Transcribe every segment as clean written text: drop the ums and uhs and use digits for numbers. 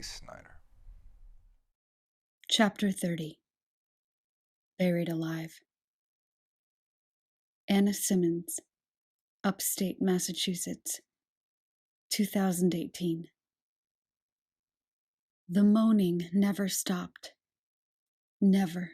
Snyder. Chapter 30. Buried Alive. Anna Simmons, Upstate Massachusetts, 2018. The moaning never stopped. Never.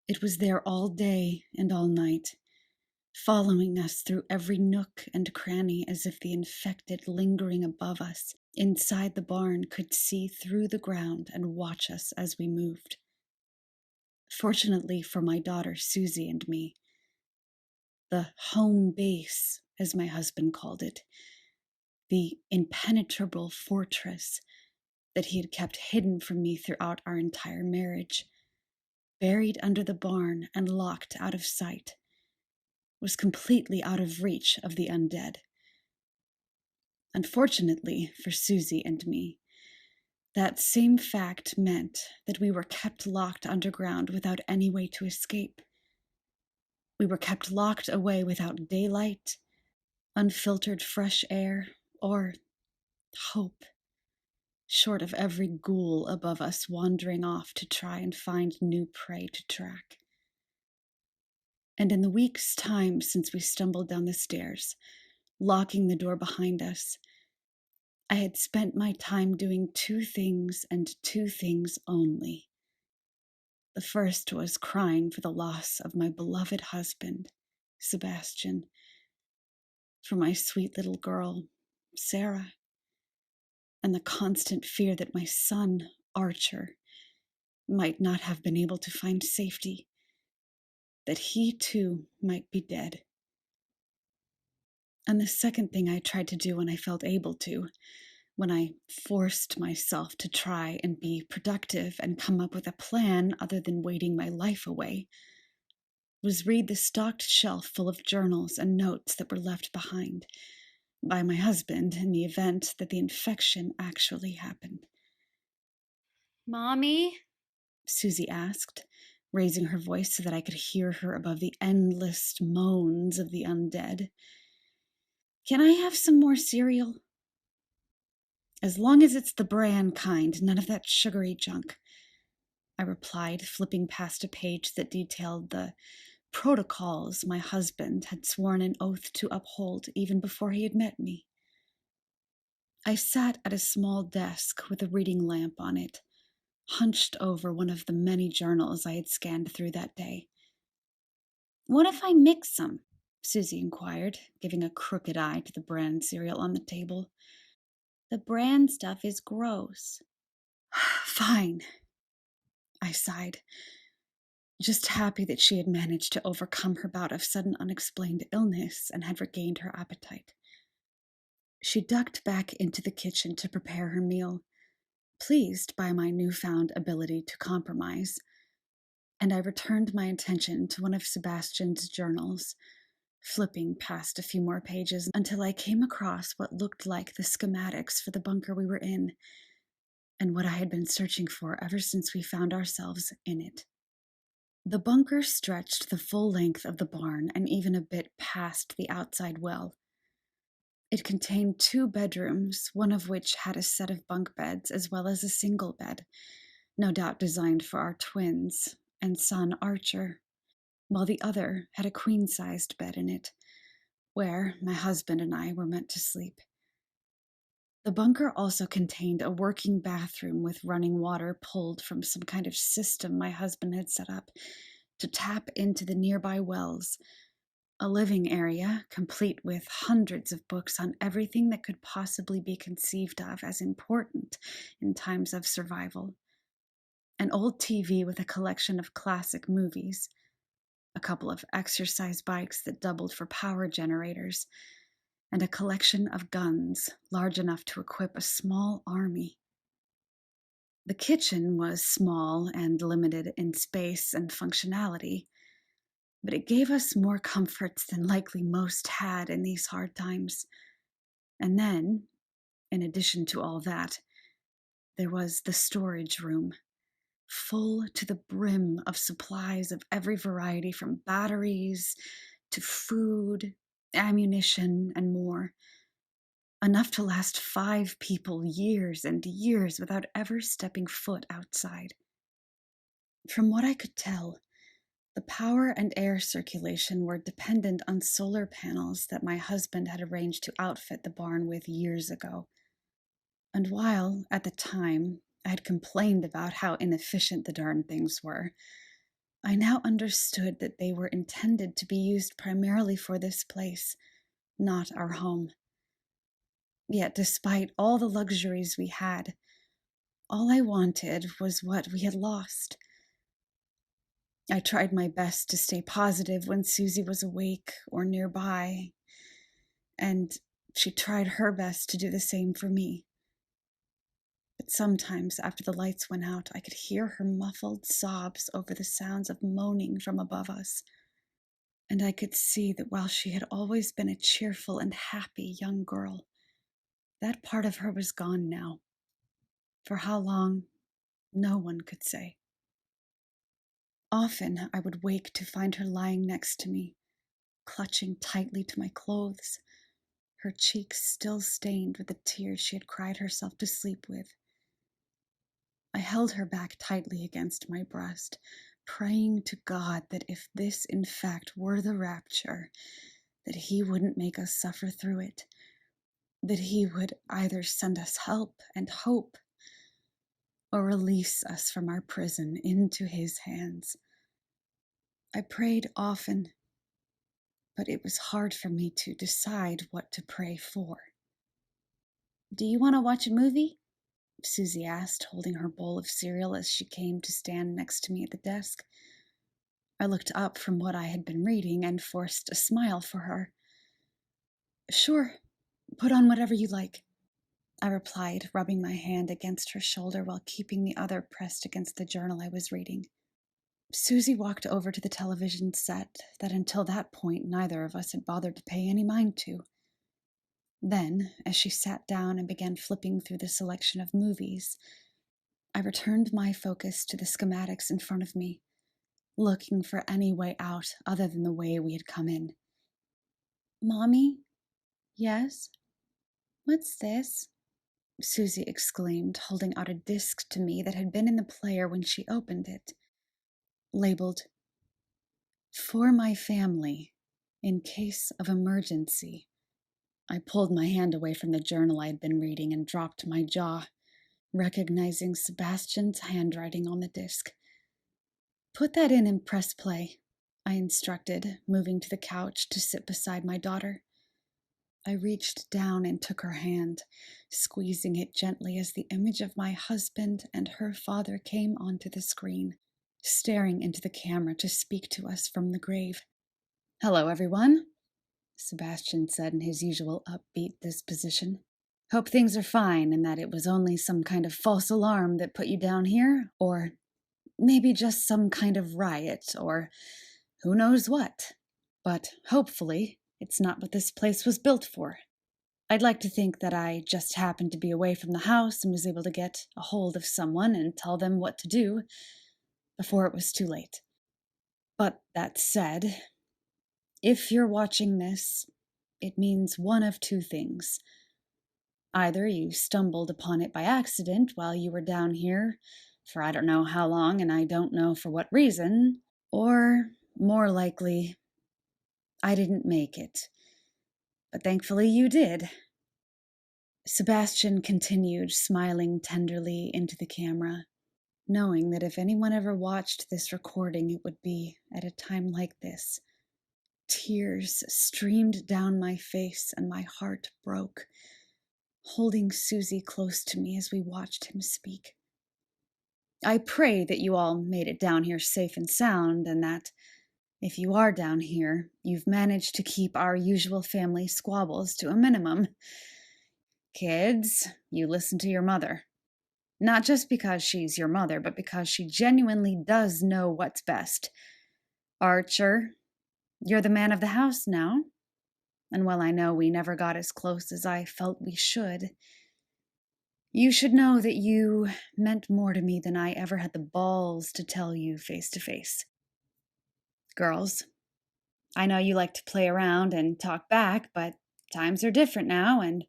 It was there all day and all night, following us through every nook and cranny as if the infected lingering above us inside the barn could see through the ground and watch us as we moved. Fortunately for my daughter Susie and me, the home base, as my husband called it, the impenetrable fortress that he had kept hidden from me throughout our entire marriage, buried under the barn and locked out of sight, was completely out of reach of the undead. Unfortunately for Susie and me, that same fact meant that we were kept locked underground without any way to escape. We were kept locked away without daylight, unfiltered fresh air, or hope, short of every ghoul above us wandering off to try and find new prey to track. And in the week's time since we stumbled down the stairs, locking the door behind us, I had spent my time doing two things and two things only. The first was crying for the loss of my beloved husband, Sebastian, for my sweet little girl, Sarah, and the constant fear that my son, Archer, might not have been able to find safety, that he too might be dead. And the second thing I tried to do when I felt able to, when I forced myself to try and be productive and come up with a plan other than waiting my life away, was read the stocked shelf full of journals and notes that were left behind by my husband in the event that the infection actually happened. "Mommy?" Susie asked, raising her voice so that I could hear her above the endless moans of the undead. "Can I have some more cereal?" "As long as it's the bran kind, none of that sugary junk," I replied, flipping past a page that detailed the protocols my husband had sworn an oath to uphold even before he had met me. I sat at a small desk with a reading lamp on it, hunched over one of the many journals I had scanned through that day. "What if I mix some?" Susie inquired, giving a crooked eye to the bran cereal on the table. "The bran stuff is gross." "Fine," I sighed, just happy that she had managed to overcome her bout of sudden unexplained illness and had regained her appetite. She ducked back into the kitchen to prepare her meal, pleased by my newfound ability to compromise, and I returned my attention to one of Sebastian's journals, flipping past a few more pages until I came across what looked like the schematics for the bunker we were in, and what I had been searching for ever since we found ourselves in it. The bunker stretched the full length of the barn and even a bit past the outside well. It contained 2 bedrooms, one of which had a set of bunk beds as well as a single bed, no doubt designed for our twins and son Archer, while the other had a queen-sized bed in it, where my husband and I were meant to sleep. The bunker also contained a working bathroom with running water pulled from some kind of system my husband had set up to tap into the nearby wells, a living area complete with hundreds of books on everything that could possibly be conceived of as important in times of survival, an old TV with a collection of classic movies, a couple of exercise bikes that doubled for power generators, and a collection of guns large enough to equip a small army. The kitchen was small and limited in space and functionality, but it gave us more comforts than likely most had in these hard times. And then, in addition to all that, there was the storage room, full to the brim of supplies of every variety from batteries to food, ammunition, and more. enough to last 5 people years and years without ever stepping foot outside. From what I could tell, the power and air circulation were dependent on solar panels that my husband had arranged to outfit the barn with years ago. And while, at the time, I had complained about how inefficient the darn things were, I now understood that they were intended to be used primarily for this place, not our home. Yet, despite all the luxuries we had, all I wanted was what we had lost. I tried my best to stay positive when Susie was awake or nearby, and she tried her best to do the same for me. But sometimes, after the lights went out, I could hear her muffled sobs over the sounds of moaning from above us. And I could see that while she had always been a cheerful and happy young girl, that part of her was gone now. For how long, no one could say. Often I would wake to find her lying next to me, clutching tightly to my clothes, her cheeks still stained with the tears she had cried herself to sleep with. I held her back tightly against my breast, praying to God that if this in fact were the rapture, that He wouldn't make us suffer through it, that He would either send us help and hope or release us from our prison into His hands. I prayed often, but it was hard for me to decide what to pray for. "Do you want to watch a movie?" Susie asked, holding her bowl of cereal as she came to stand next to me at the desk. I looked up from what I had been reading and forced a smile for her. "Sure, put on whatever you like," I replied, rubbing my hand against her shoulder while keeping the other pressed against the journal I was reading. Susie walked over to the television set that until that point neither of us had bothered to pay any mind to. Then, as she sat down and began flipping through the selection of movies, I returned my focus to the schematics in front of me, looking for any way out other than the way we had come in. "Mommy?" "Yes?" "What's this?" Susie exclaimed, holding out a disc to me that had been in the player when she opened it. Labeled, "For my family, in case of emergency." I pulled my hand away from the journal I had been reading and dropped my jaw, recognizing Sebastian's handwriting on the disc. "Put that in and press play," I instructed, moving to the couch to sit beside my daughter. I reached down and took her hand, squeezing it gently as the image of my husband and her father came onto the screen, staring into the camera to speak to us from the grave. "Hello, everyone," Sebastian said in his usual upbeat disposition. "Hope things are fine and that it was only some kind of false alarm that put you down here, or maybe just some kind of riot, or who knows what. But hopefully, it's not what this place was built for. I'd like to think that I just happened to be away from the house and was able to get a hold of someone and tell them what to do before it was too late. But that said, if you're watching this, it means one of two things. Either you stumbled upon it by accident while you were down here for I don't know how long and I don't know for what reason, or, more likely, I didn't make it. But thankfully you did." Sebastian continued, smiling tenderly into the camera, knowing that if anyone ever watched this recording, it would be at a time like this. Tears streamed down my face and my heart broke, holding Susie close to me as we watched him speak. "I pray that you all made it down here safe and sound, and that, if you are down here, you've managed to keep our usual family squabbles to a minimum. Kids, you listen to your mother. Not just because she's your mother, but because she genuinely does know what's best. Archer, you're the man of the house now. And while I know we never got as close as I felt we should, you should know that you meant more to me than I ever had the balls to tell you face to face. Girls, I know you like to play around and talk back, but times are different now, and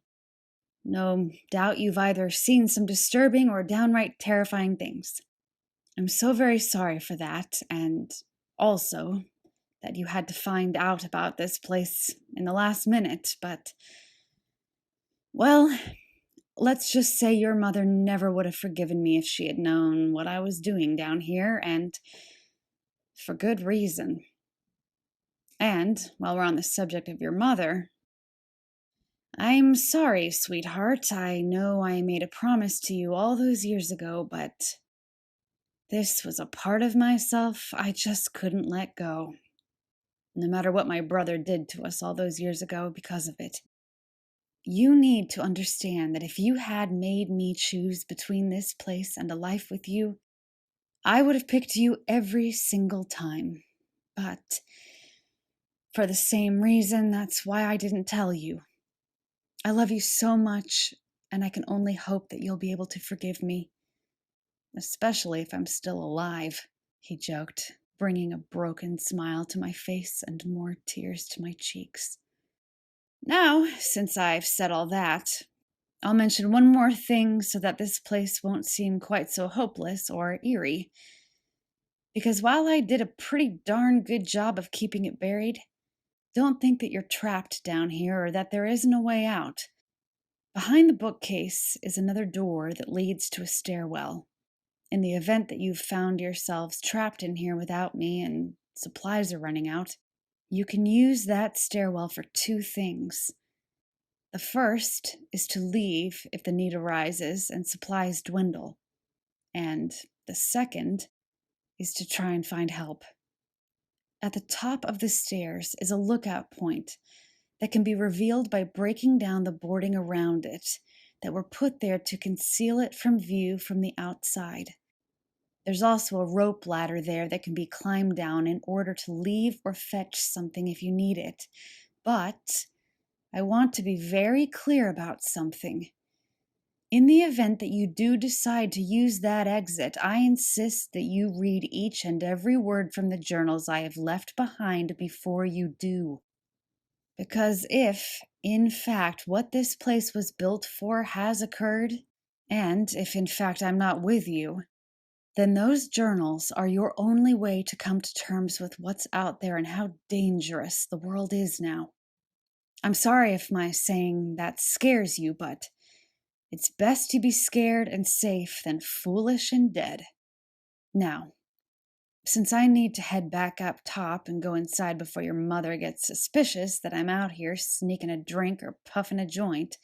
No doubt you've either seen some disturbing or downright terrifying things. I'm so very sorry for that, and also that you had to find out about this place in the last minute, but, well, let's just say your mother never would have forgiven me if she had known what I was doing down here, and for good reason. And while we're on the subject of your mother, I'm sorry, sweetheart. I know I made a promise to you all those years ago, but this was a part of myself I just couldn't let go. No matter what my brother did to us all those years ago because of it. You need to understand that if you had made me choose between this place and a life with you, I would have picked you every single time. But for the same reason, that's why I didn't tell you. I love you so much, and I can only hope that you'll be able to forgive me. Especially if I'm still alive, he joked, bringing a broken smile to my face and more tears to my cheeks. Now, since I've said all that, I'll mention one more thing so that this place won't seem quite so hopeless or eerie. Because while I did a pretty darn good job of keeping it buried, don't think that you're trapped down here or that there isn't a way out. Behind the bookcase is another door that leads to a stairwell. In the event that you've found yourselves trapped in here without me and supplies are running out, you can use that stairwell for two things. The first is to leave if the need arises and supplies dwindle. And the second is to try and find help. At the top of the stairs is a lookout point that can be revealed by breaking down the boarding around it that were put there to conceal it from view from the outside. There's also a rope ladder there that can be climbed down in order to leave or fetch something if you need it. But I want to be very clear about something. In the event that you do decide to use that exit, I insist that you read each and every word from the journals I have left behind before you do. Because if, in fact, what this place was built for has occurred, and if, in fact, I'm not with you, then those journals are your only way to come to terms with what's out there and how dangerous the world is now. I'm sorry if my saying that scares you, but it's best to be scared and safe than foolish and dead. Now, since I need to head back up top and go inside before your mother gets suspicious that I'm out here sneaking a drink or puffing a joint,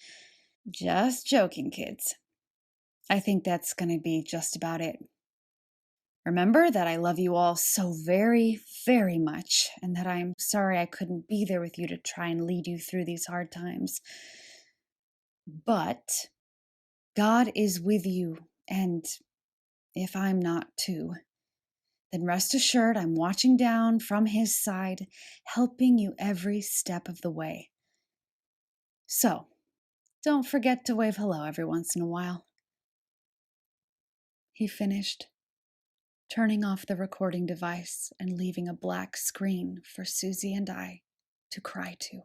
just joking, kids. I think that's going to be just about it. Remember that I love you all so very, very much, and that I'm sorry I couldn't be there with you to try and lead you through these hard times. But God is with you, and if I'm not too, then rest assured I'm watching down from His side, helping you every step of the way. So, don't forget to wave hello every once in a while. He finished, turning off the recording device and leaving a black screen for Susie and I to cry to.